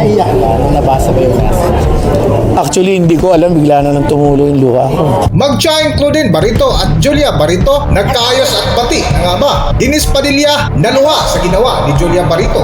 Naiyak ka nung nabasa mo yung message? Actually, hindi ko alam. Bigla na lang tumulo yung luha ko. Mag-trying Claudine Barreto at Julia Barreto nagkaayos at bati ng ama. Dennis Padilla naluha sa ginawa ni Julia Barreto.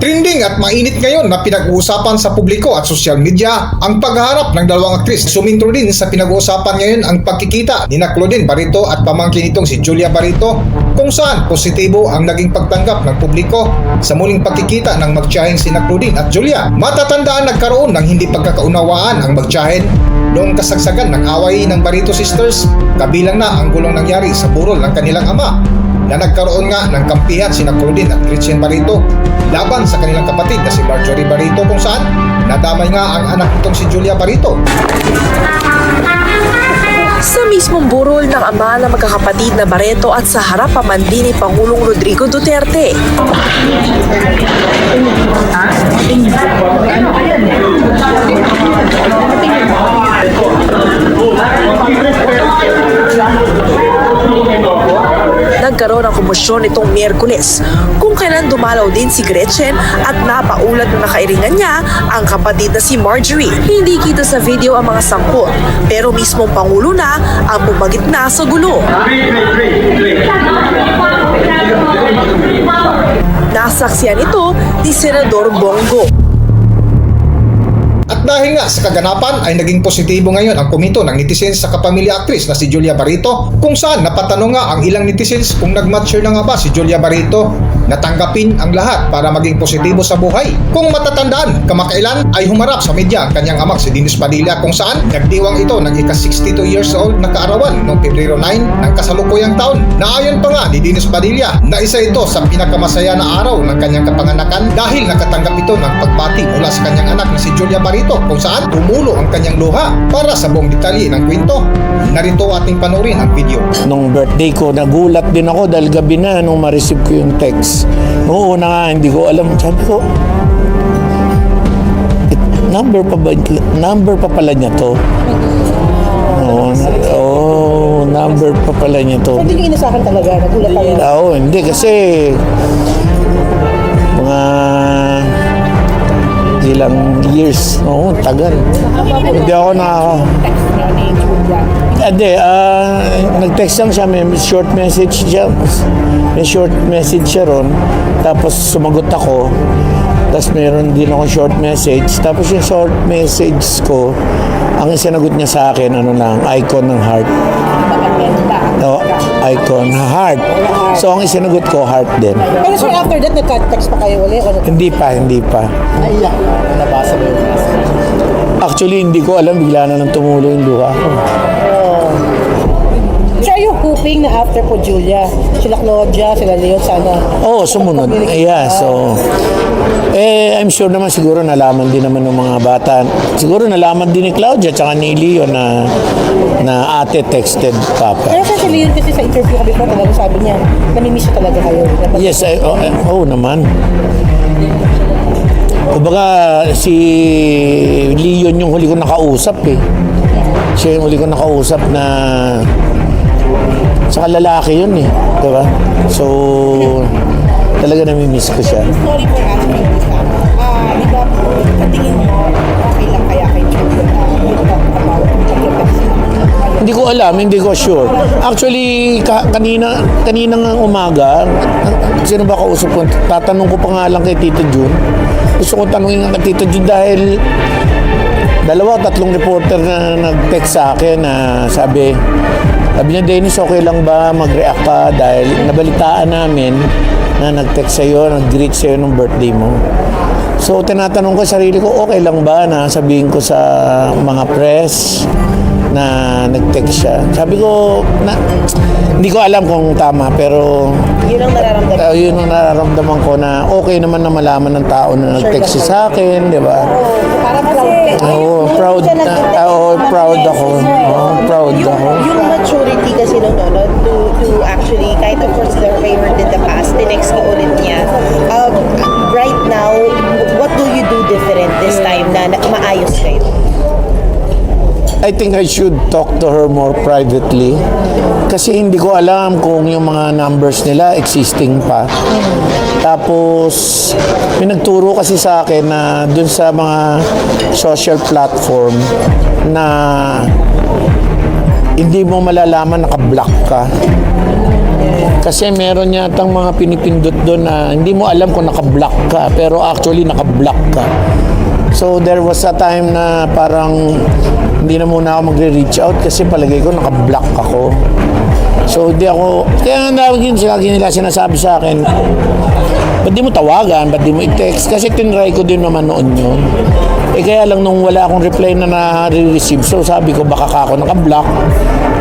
Trending at mainit ngayon na pinag-uusapan sa publiko at social media ang pagharap ng dalawang aktris. Sumintro din sa pinag-uusapan ngayon ang pagkikita ni Claudine Barreto at pamangkin nitong si Julia Barreto, kung saan positibo ang naging pagtanggap ng publiko sa muling pagkikita ng magtiyahin si Claudine at Julia. Matatandaan nagkaroon ng hindi pagkakaunawaan ang magtiyahin noong kasagsagan ng away ng Barreto sisters, kabilang na ang gulong nangyari sa burol ng kanilang ama, na nagkaroon nga ng kampihan sina Claudine at Christian Barreto laban sa kanilang kapatid na si Marjorie Barreto, kung saan nadamay nga ang anak nitong si Julia Barreto. Sa mismong burol ng ama ng magkakapatid na Barreto at sa harap pa man din ni Pangulong Rodrigo Duterte. Nagkaroon ng komosyon nitong Miyerkules kung kailan dumalaw din si Gretchen at napaulat na nakairingan niya ang kapatid na si Marjorie. Hindi kita sa video ang mga sangkot, pero mismong Pangulo na ang bumagit na sa gulo. Nasaksiyan ito ni Senador Bongo. At dahil nga sa kaganapan ay naging positibo ngayon ang komento ng netizens sa kapamilya aktris na si Julia Barreto, kung saan napatanong nga ang ilang netizens kung nag-mature na nga ba si Julia Barreto. Natanggapin ang lahat para maging positibo sa buhay. Kung matatandaan, kamakailan ay humarap sa media ang kanyang amak si Dennis Padilla, kung saan nagdiwang ito ng ika-62 years old na kaarawan noong Pebrero 9 ng kasalukuyang taon. Naayon pa nga ni Dennis Padilla na isa ito sa pinakamasaya na araw ng kanyang kapanganakan dahil nakatanggap ito ng pagbati mula sa kanyang anak na si Julia Barreto, kung saan tumulo ang kanyang luha. Para sa buong detalye ng kwento, narito ating panoorin ang video. Nung birthday ko, nagulat din ako dahil gabi na nung ma-receive ko yung text. Noong una nga, hindi ko alam. Sabi ko, number pa pala niya to. Number pa pala niya to. Hindi nyo inasahan talaga, nagulat tayo. Oo, hindi kasi mga ilang years. Oo, tagal. Hindi ako nag-text lang siya, may short message siya. May short message siya ron. Tapos sumagot ako. Tapos meron din ako short message. Tapos yung short message ko, ang sinagot niya sa akin, icon ng heart. No, icon, heart. So ang isinagot ko, heart din. Pero sir, after that, nagka-text pa kayo ulit? Hindi pa. Naiyak ka nung nabasa mo yung message? Actually, hindi ko alam. Bigla na lang tumulo yung luha ko. So are you hoping na after po Julia, sila Claudia, sila Leon, sana? Oo, sumunod. Yeah, so I'm sure naman siguro nalaman din naman ng mga bata. Siguro nalaman din ni Claudia tsaka ni Leo na ate texted papa. Pero sa si Leon kasi sa interview kami po talaga sabi niya, namimiss siya talaga kayo. Yes, naman. Kumbaga si Leon yung huli ko nakausap eh. Siya yung huli ko nakausap na sa lalaki yun eh. Diba? So talaga namimiss ko siya. Sorry for asking this. Di ba po, tingin mo, okay lang kaya kay Julia Hindi ko alam, hindi ko sure. Actually, kanina ng umaga, sino ba kausap ko? Tatanong ko pa nga lang kay Tito Jun. Gusto ko tanongin kay Tito Jun dahil 2-3 reporter na nag-text sa akin na sabi niya, Dennis, okay lang ba mag-react ka dahil nabalitaan namin na nag-text sa'yo, nag-greet sa'yo ng birthday mo. So, tinatanong ko sarili ko, okay lang ba na sabihin ko sa mga press na nag-text siya. Sabi ko, hindi ko alam kung tama, pero yun ang nararamdaman. yun ang nararamdaman ko na okay naman na malaman ng tao na nag-text siya sa akin, di ba? Parang proud proud ako. Proud ako. Yung maturity kasi nung to actually, kahit of course there were in the past, tinext ka ulit niya. Right now, what do you do different this time na maayos kayo? I think I should talk to her more privately kasi hindi ko alam kung yung mga numbers nila existing pa. Tapos may nagturo kasi sa akin na dun sa mga social platform na hindi mo malalaman naka-block ka. Kasi meron yatang mga pinipindot doon na hindi mo alam kung naka-block ka pero actually naka-block ka. So there was a time na parang hindi na muna ako magre-reach out kasi palagay ko naka-block ako. So hindi ako, kaya nga lagi nila sinasabi sa akin, ba't di mo tawagan, ba't di mo i-text? Kasi tinry ko din naman noon yun. Kaya lang nung wala akong reply na nare-receive, so sabi ko baka ako naka-block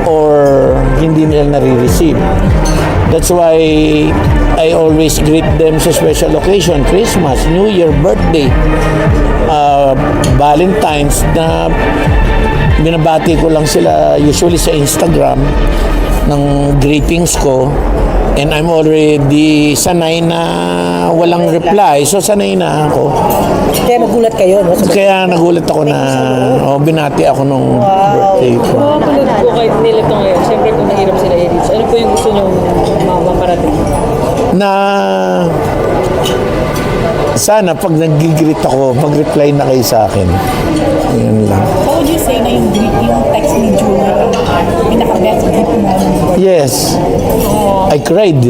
or hindi nila nare-receive. That's why I always greet them sa special occasion, Christmas, New Year, birthday, Valentine's, na binabati ko lang sila usually sa Instagram ng greetings ko. And I'm already sanay na walang reply. So sanay na ako. Kaya nagulat kayo, no? Kaya nagulat ako na binati ako nung birthday ko. Tulad po kayo nila ito ngayon, siyempre kung nahirap sila i-reach, ano po yung gusto nyo maparating? Na sana pag nag-greet ako, mag-reply na kayo sa akin. Yan lang. How would you say na yung text ni Julia, pinaka-best gift mo? Yes. I cried.